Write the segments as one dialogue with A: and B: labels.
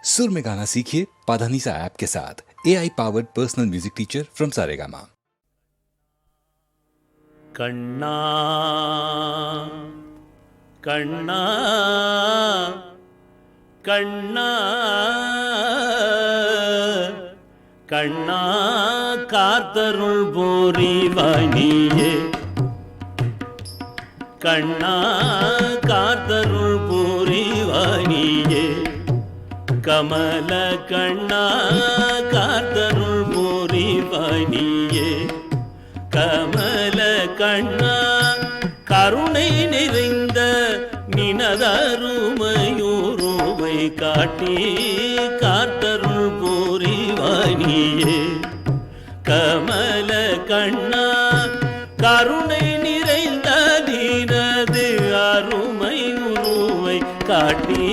A: सुर में गाना सीखिए पाधानीसा ऐप के साथ। AI powered personal music teacher from Saregama.
B: Kanna Kanna Kanna Kanna காத்தருள் புரிவானியே கண்ணா காத்தருள் புரிவானியே கமல கண்ணா காத்தருள் புரிவானியே கமல கண்ணா கருணை நிறைந்த நினதருமையுருவை காட்டி காத்தருள் புரிவானியே கமல கண்ணா கருணை நிறைந்த நினது அருமை உருவை காட்டி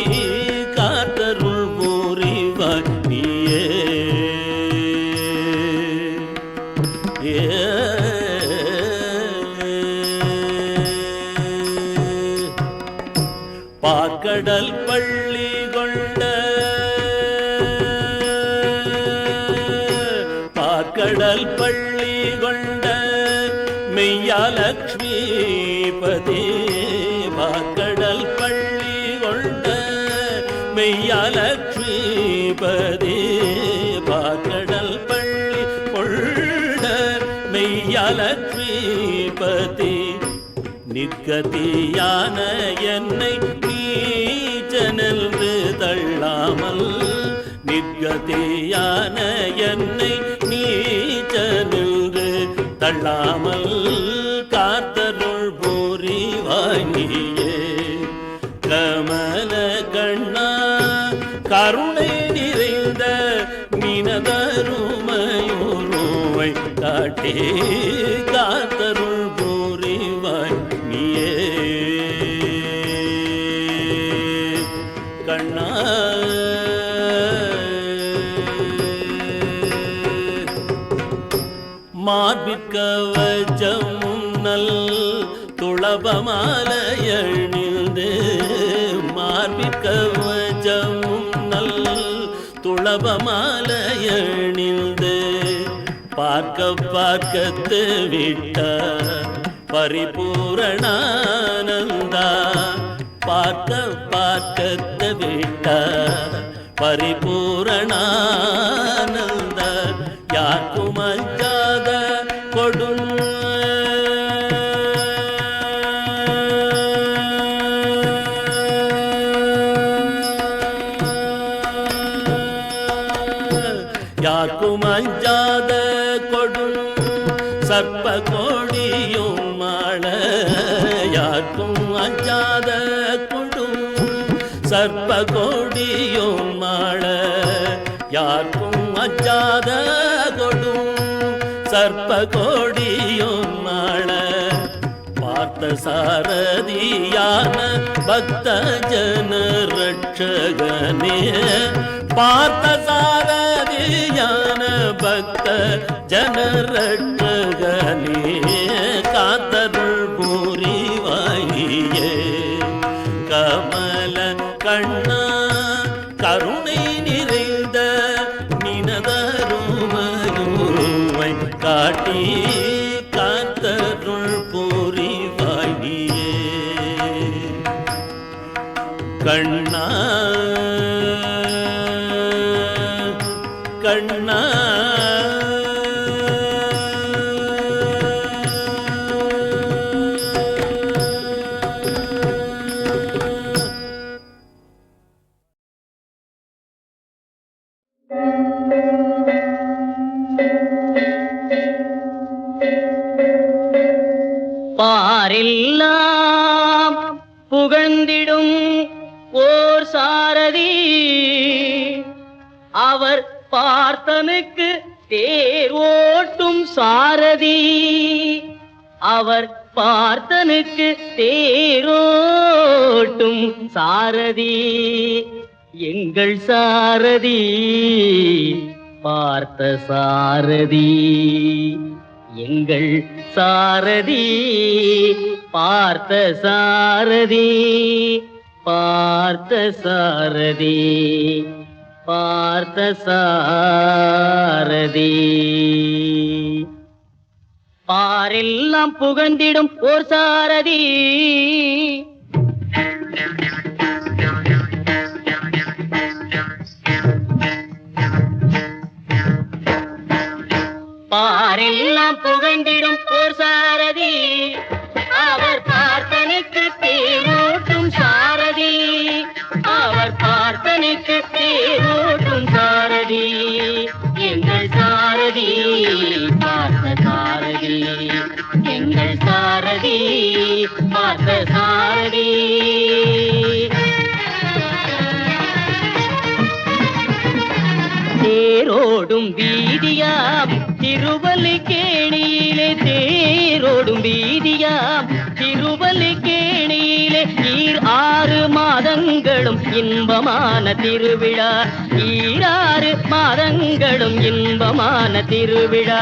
B: காத்தருள் புரிவானியே பாக்கடல் பள்ளி கொண்ட பாக்கடல் பள்ளி கொண்ட மெய்யாலக்ஷ்மிபதி பாக்கடல் பள்ளி கொண்ட மெய்யாலக்ஷ்மிபதி பாக்கடல் பள்ளி கொண்ட மெய்யாலக்ஷ்மிபதி நிற்கதியான என்னை நீச்சனென்று தள்ளாமல் நிற்கதியான என்னை நீச்சனென்று தள்ளாமல் காத்தருள் புரிவானியே கமல கண்ணா கருணை நிறைந்த நினதருமையுருவை காட்டி காத்தருள் புரிவானியே கண்ணா மார்பிற்கவச்சமும் நல் துளபமாலையணிந்து மார்பிற்கவச்சமும் நல் துளபமாலையணிந்து பார்க்க பார்க்கத்து விட்ட பரிபூரணானந்தா பார்க்க பார்க்கத்து விட்ட பரிபூரணானந்த யாருக்கும் அஞ்சாத கொடும் யாருக்கும் அஞ்சாத கொடும் சர்ப்ப கோடியும் மாள யாருக்கும் அஞ்சாத கொடும் சர்ப்ப கோடியும் மாள யாருக்கும் அஞ்சாத கொடும் சர்ப்ப கோடியும் மாள பார்த்த சாரதியான பக்த ஜன ரட்சகனே பார்த்த சாரதியான பக்த ஜன ரட்சகனே காத்தருள் புரிவானியே கமல கண்ணா கருணை நிறைந்த நினதருமையுருவை காட்டி காத்தருள் புரிவானியே கண்ணா கண்ணா
C: பாரெல்லாம் புகழ்ந்திடும் ஓர் சாரதி அவர் பார்த்தனுக்கு தேர் ஓட்டும் சாரதி அவர் பார்த்தனுக்கு தேரோட்டும் சாரதி எங்கள் சாரதி பார்த்த சாரதி எங்கள் சாரதி பார்த்த சாரதி பார்த்த சாரதி பார்த்த சாரதி பாரெல்லாம் புகழ்ந்திடும் ஓர் சாரதி பாரெல்லாம் புகழ்ந்திடும் ஓர் சாரதி அவர் பார்த்தனுக்கு தேரோட்டும் சாரதி அவர் பார்த்தனுக்கு தேரோட்டும் சாரதி எங்கள் சாரதி பார்த்த சாரதி எங்கள் சாரதி பார்த்த சாரதி தேரோடும் வீதியாம் திருவல்லிக்கேணியிலே தேரோடும் வீதியாம் திருவல்லிக்கேணியிலே 6 மாதங்களும் இன்பமான திருவிழா 6 மாதங்களும் இன்பமான திருவிழா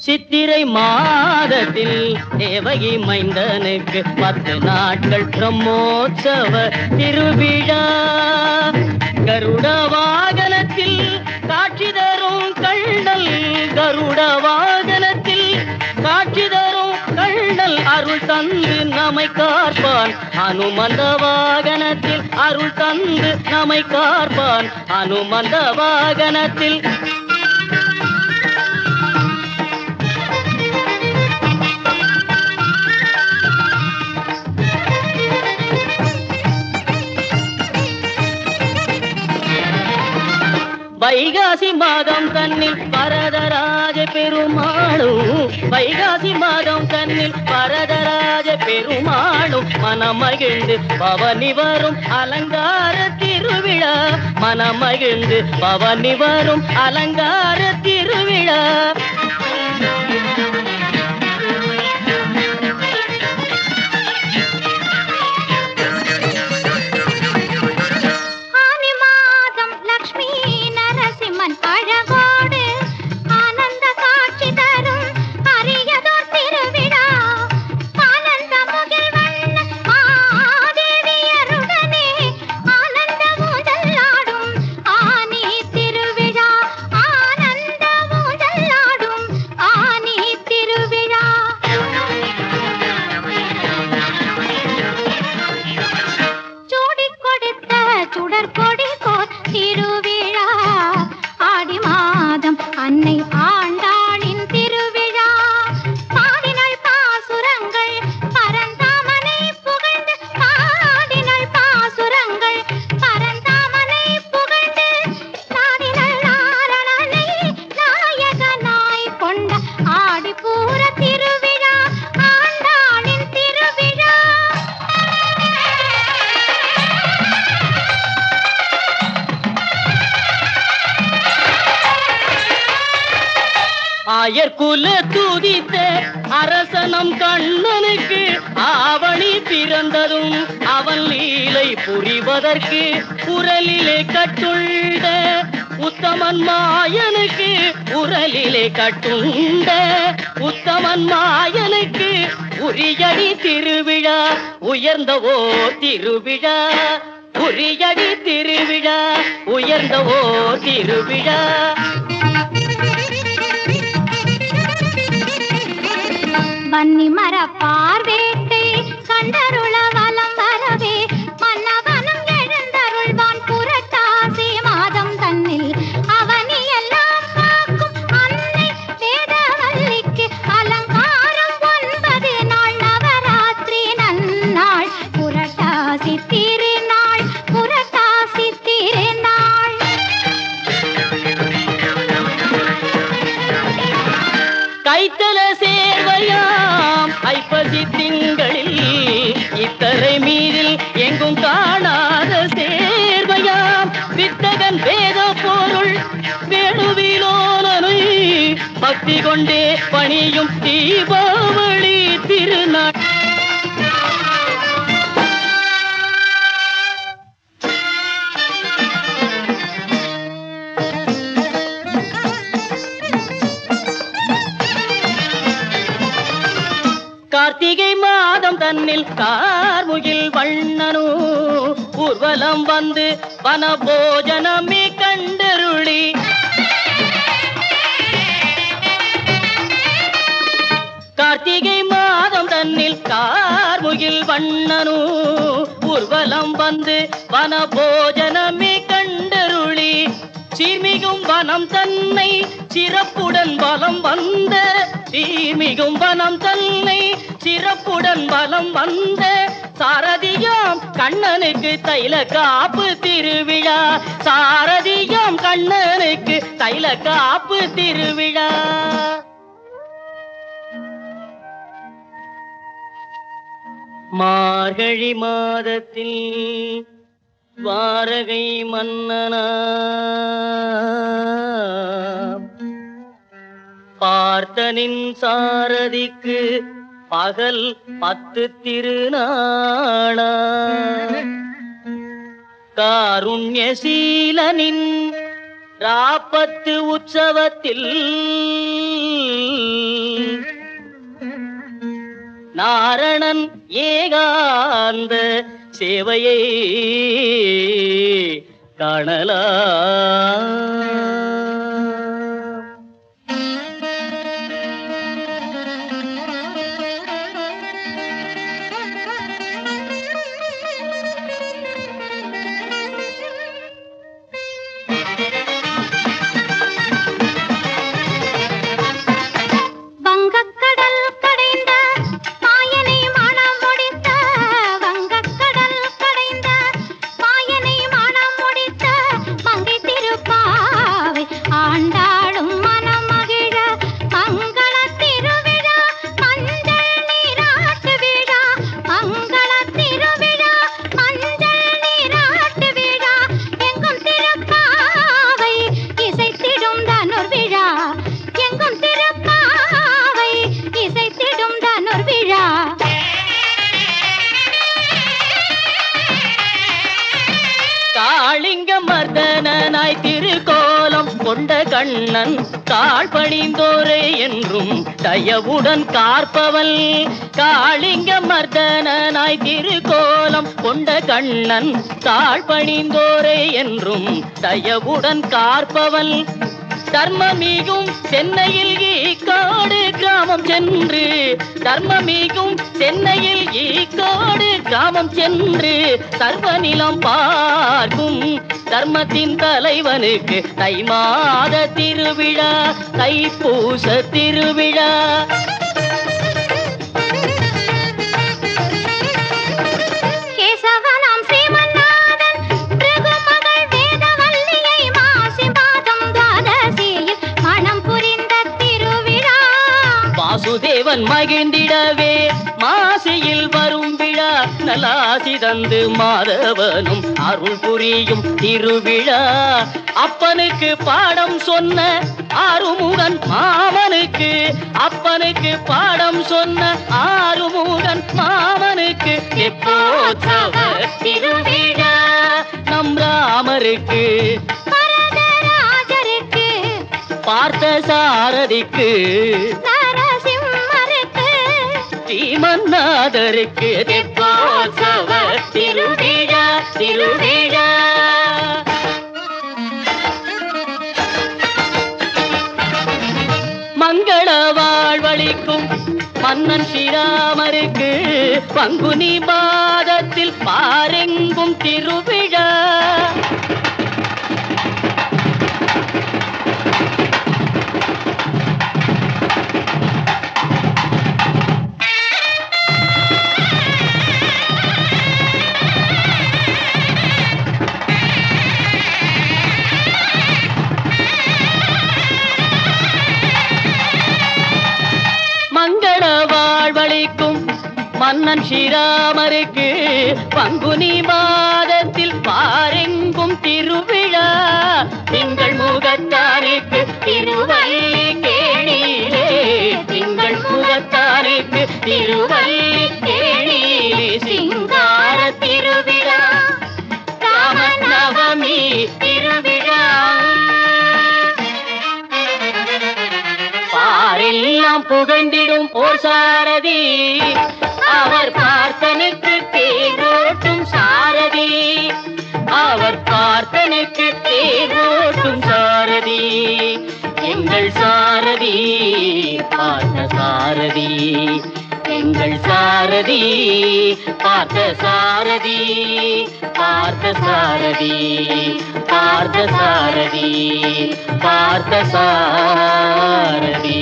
C: சித்திரை மாதத்தில் தேவகி மைந்தனுக்கு 10 நாட்கள் பிரம்மோற்சவ திருவிழா கருட வாகனத்தில் காட்சி தரும் கண்ணல் கருட வாகனத்தில் காட்சி தரும் கண்ணல் அருள் தந்து நம்மை காப்பான் அனுமந்த வாகனத்தில் அருள் தந்து நம்மை காப்பான் அனுமந்த வாகனத்தில் வைகாசி மாதம் தன்னில் வரதராஜ பெருமாளும் வைகாசி மாதம் தன்னில் வரதராஜ பெருமாளும் மனமகிழ்ந்து பவனி வரும் அலங்கார திருவிழா மனமகிழ்ந்து பவனி வரும் அலங்கார திருவிழா ஆயர்குல துதித்த அரசனம் கண்ணனுக்கு ஆவணி பிறந்ததும் அவன் லீலை புரிவதற்கு உரலிலே கட்டுண்ட உத்தமன் மாயனுக்கு உரலிலே கட்டுண்ட உத்தமன் மாயனுக்கு உரியடி திருவிழா உயர்ந்தவோ திருவிழா உரியடி திருவிழா உயர்ந்தவோ திருவிழா
D: வன்னி மர பார்வேட்டை கண்டருள வலம் வரவே மன்னவனும் எழுந்தருள்வான் புரட்டாசி மாதம் தன்னில் அவனி எல்லாம் காக்கும் அன்னை வேதவல்லிக்கு அலங்காரம் 9 நாள் நவராத்திரி நன்னாள் புரட்டாசி திருநாள் புரட்டாசி திருநாள்
C: கைத்தல சேர்வையாம் ஐப்பசி திங்களில் இத்தரை மீதில் எங்கும் காணாத சேர்வையாம் வித்தகன் வேத பொருள் வேணுவிலோனனை பக்தி கொண்டே பணியும் தீபாவளி திருநாள் கார்த்திகை மாதம் தன்னில் கார்முகில் வண்ணனு ஊர்வலம் வந்து வனபோஜனமே கண்டருளி கார்த்திகை மாதம் தன்னில் கார்முகில் வண்ணனு ஊர்வலம் வந்து வனபோஜனமே கண்டருளி சீர்மிகும் வனம் தன்னை சிறப்புடன் வலம் வந்த சீர்மிகும் வனம் தன்னை சிறப்புடன் வலம் வந்த சாரதியாம் கண்ணனுக்கு தைல காப்பு திருவிழா சாரதியாம் கண்ணனுக்கு தைல காப்பு திருவிழா மார்கழி மாதத்தில் வாரகை மன்னனா பார்த்தனின் சாரதிக்கு பகல் 10 திருநாளா காருண்யசீலனின் ராப்பத்து உற்சவத்தில் நாரணன் ஏகாந்த சேவையை காணலாம் மர்தனாய் திருக்கோலம் கொண்ட கண்ணன் தாழ் பணிந்தோரே என்றும் தயவுடன் காற்பவள் காளிங்க மர்தனாய் திருக்கோலம் கொண்ட கண்ணன் தாழ் பணிந்தோரே என்றும் தயவுடன் காற்பவள் தர்மமிகும் சென்னையில் ஈக்காடு கிராமம் சென்று தர்மமிகும் சென்னையில் ஈக்காடு கிராமம் சென்று சர்வநிலம் பார்க்கும் தர்மத்தின் தலைவனுக்கு தை மாத திருவிழா தைப்பூச திருவிழா வாசுதேவன் மகிழ்ந்திடவே மாசியில் வரும் விழா நலாசி தந்து மாதவனும் அருள் புரியும் திருவிழா அப்பனுக்கு பாடம் சொன்ன ஆறுமுகன் மாமனுக்கு அப்பனுக்கு பாடம் சொன்ன ஆறுமுகன் மாமனுக்கு எப்போத்சவ திருவிழா நம் ராமருக்கு பார்த்த சாரதிக்கு ஸ்ரீமன்னாதருக்கு தெப்போத்சவ திருவிழா திருவிழா மங்கள வாழ்வளிக்கும் மன்னன் ஸ்ரீராமருக்கு பங்குனி மாதத்தில் பாரெங்கும் திருவிழா மன்னன் ஸ்ரீராமருக்கு பங்குனி மாதத்தில் பாரெங்கும் திருவிழா திங்கள் முகத்தாருக்கு திருவல்லிக்கேணியிலே திங்கள் முகத்தாருக்கு திருவல்லிக்கேணியிலே சிங்கார திருவிழா ராமநவமி திருவிழா பாரெல்லாம் புகழ்ந்திடும் ஓர் சாரதி, அவர் பார்த்தனுக்கு தேரோட்டும் சாரதி, அவர் பார்த்தனுக்கு தேரோட்டும் சாரதி, எங்கள் சாரதி பார்த்த சாரதி, எங்கள் சாரதி பார்த்த சாரதி, பார்த்த சாரதி, பார்த்த சாரதி, பார்த்த சாரதி.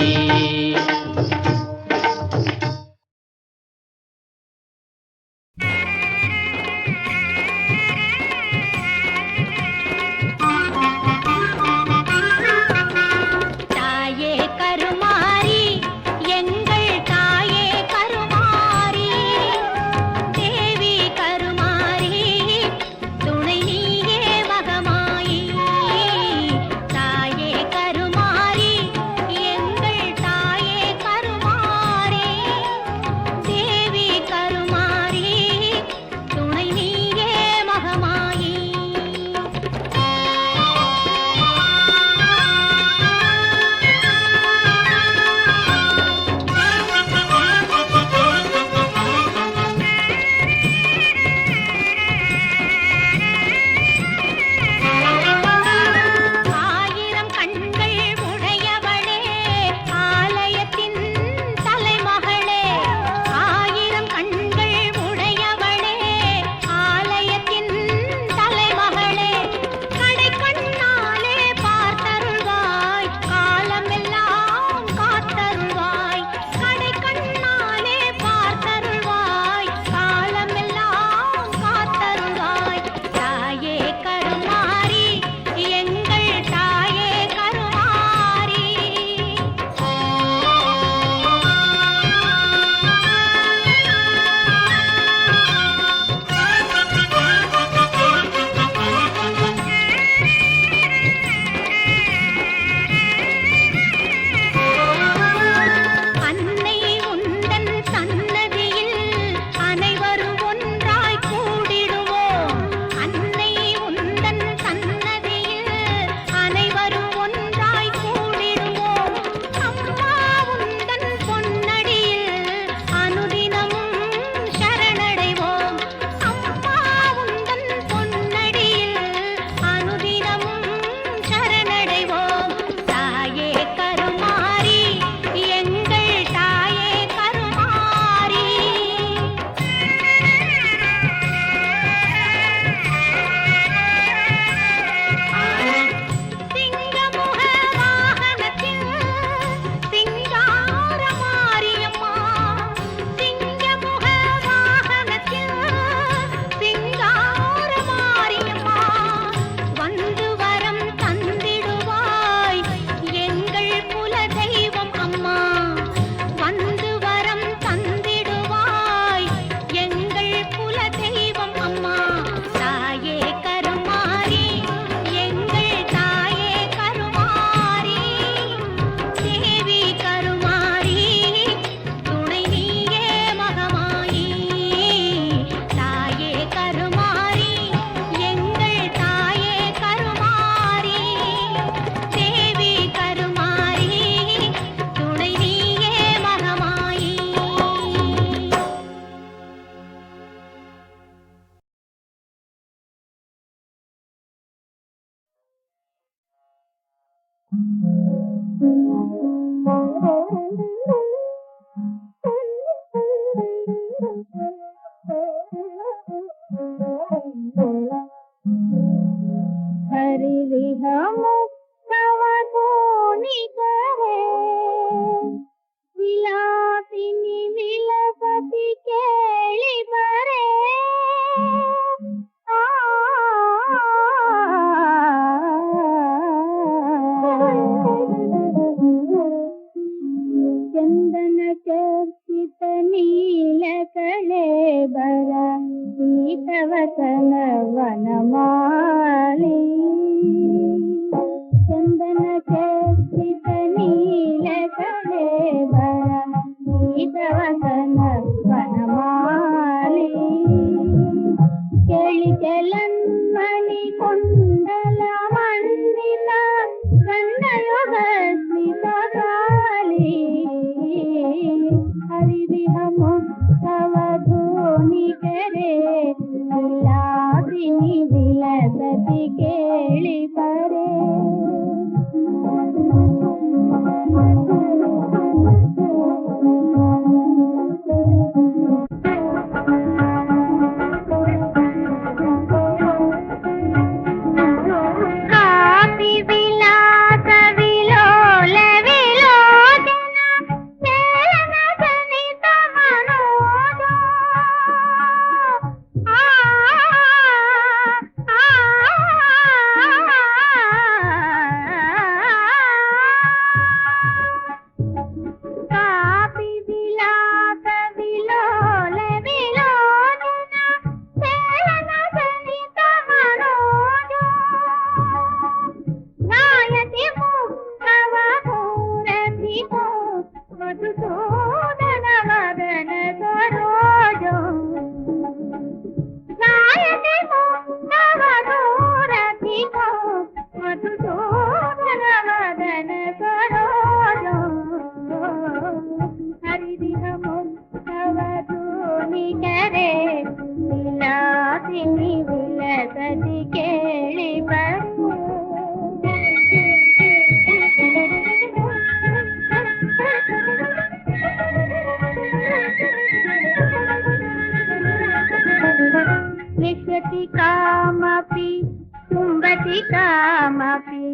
D: कामपि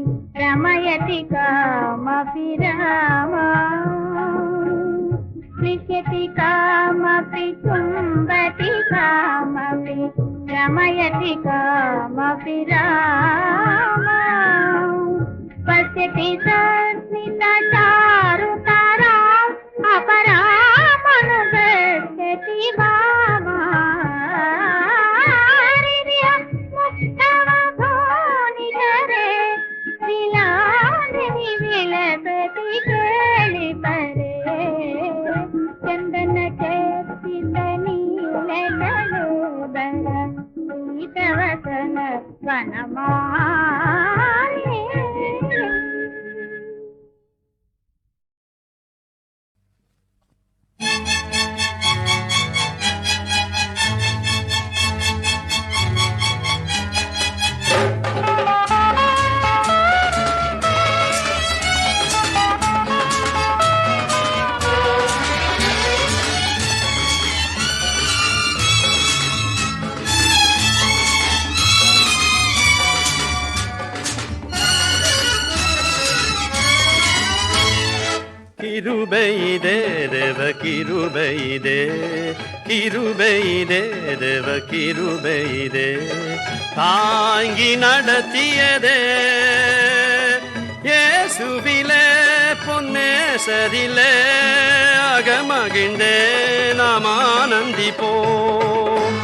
D: रमयति कामपि रामा स्पृश्यति कामपि चुम्बति कामपि रमयति कामपि रामा पश्यति सस्मितचारुतरा अपरामनुगच्छति वामा मुक्तवभूनिधरे विलासिनि विलसति केळिपरे चन्दन चर्चित नीलगलोदर शीतवसन वनमाले
B: கிருபைதே தேவ கிருபைதே கிருபைதே தேவ கிருபைதே தாங்கி நடத்தியதே இயேசுவிலே பொன்னேசரிலே அகமகிழ்ந்தே நாம் ஆனந்திப்போம்.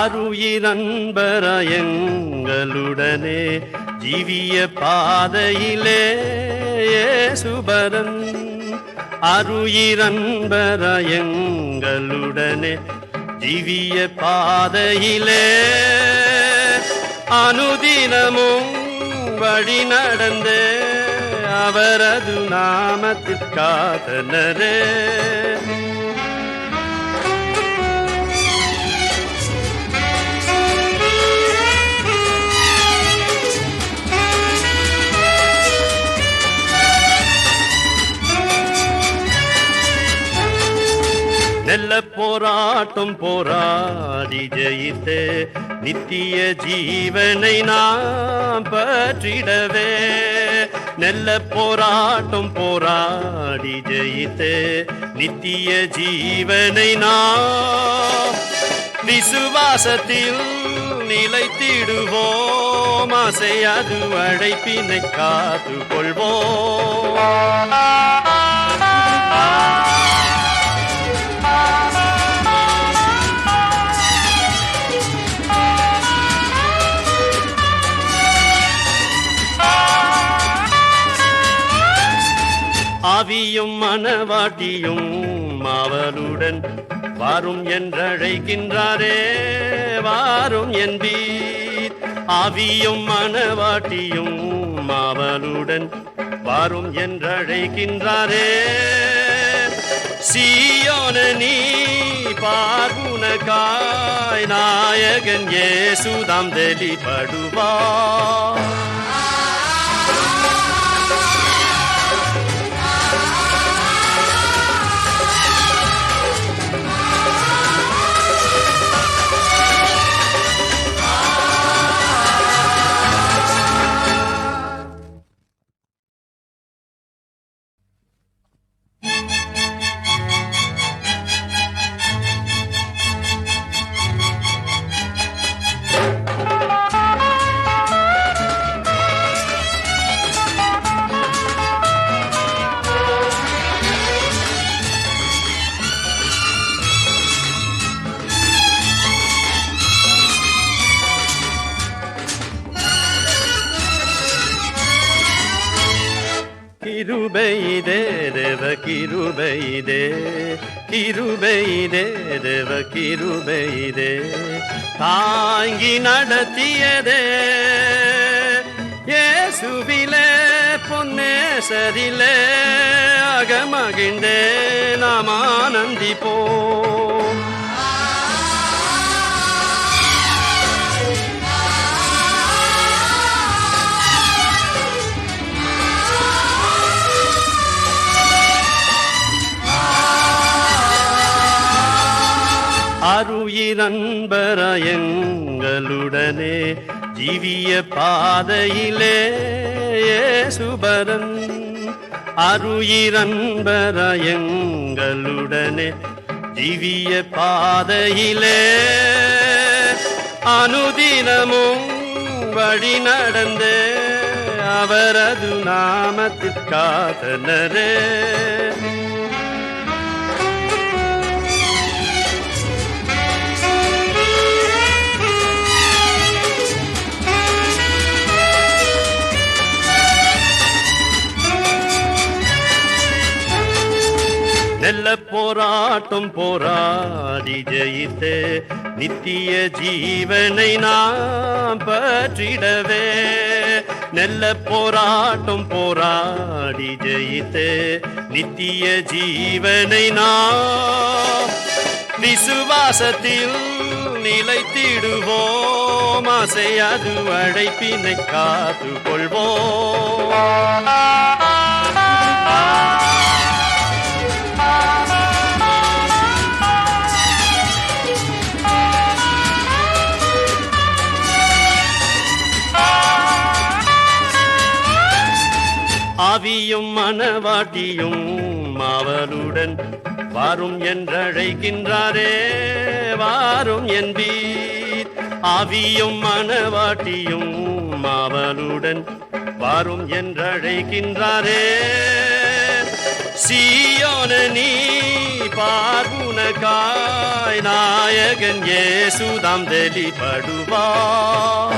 B: அருயிரன்பரயங்களுடனே ஜீவிய பாதையிலே இயேசுபரன் அருயிரன்பரயங்களுடனே ஜீவிய பாதையிலே அனுதினமும் வழி நடந்தே அவரது நாமத்தில் காத்தனரே. நெல்ல போராட்டம் போராடி ஜெயித்தே நித்திய ஜீவனை நாம் பற்றிடவே. நெல்ல போராட்டம் போராடி ஜெயித்தே நித்திய ஜீவனை நாம் விசுவாசத்தில் நிலைத்திடுவோம். ஆசையாது அழைப்பினை காத்து கொள்வோம். ஆவியும் மனவாட்டியும் அவளுடன் வாரும் என்றழைக்கின்றாரே வாரும் என்பீர். ஆவியும் மனவாட்டியும் அவளுடன் வாரும் என்றழைக்கின்றாரே. சீயோன நீ பார்வுனக்காய் நாயகன் இயேசுதாம் வெளிப்படுவார். கிருபைதே தேவ கிருபைதே கிருபைதே தேவ கிருபைதே தாங்கி நடத்தியதே இயேசுவிலே பொன்னேசரிலே அகமகிழ்ந்தே நாம் ஆனந்திப்போம். அருயிரன்பராயங்களுடனே ஜீவிய பாதையிலே சுபரன் அருயிரன்பராயங்களுடனே ஜீவிய பாதையிலே அனுதினமும் வழி நடந்தே அவரது நாமத்தில் காத்தனரே நெல்ல போராட்டம் போராடி ஜெயித்தே நித்திய ஜீவனை நாம் பற்றிடவே நெல்ல போராட்டம் போராடி ஜெயித்தே நித்திய ஜீவனை நாம் விசுவாசத்தில் நிலைத்திடுவோம் ஆசையாது அழைப்பினை காத்து கொள்வோம் ஆவியும் மனவாட்டியும் அவருடன் வாரும் என்றழைக்கின்றாரே வாரும் என்பீர் ஆவியும் மனவாட்டியும் அவருடன் வாரும் என்றழைக்கின்றாரே சீயோன நீ பார்வுனகாய் நாயகன் இயேசுதாம் வெளிப்படுவார்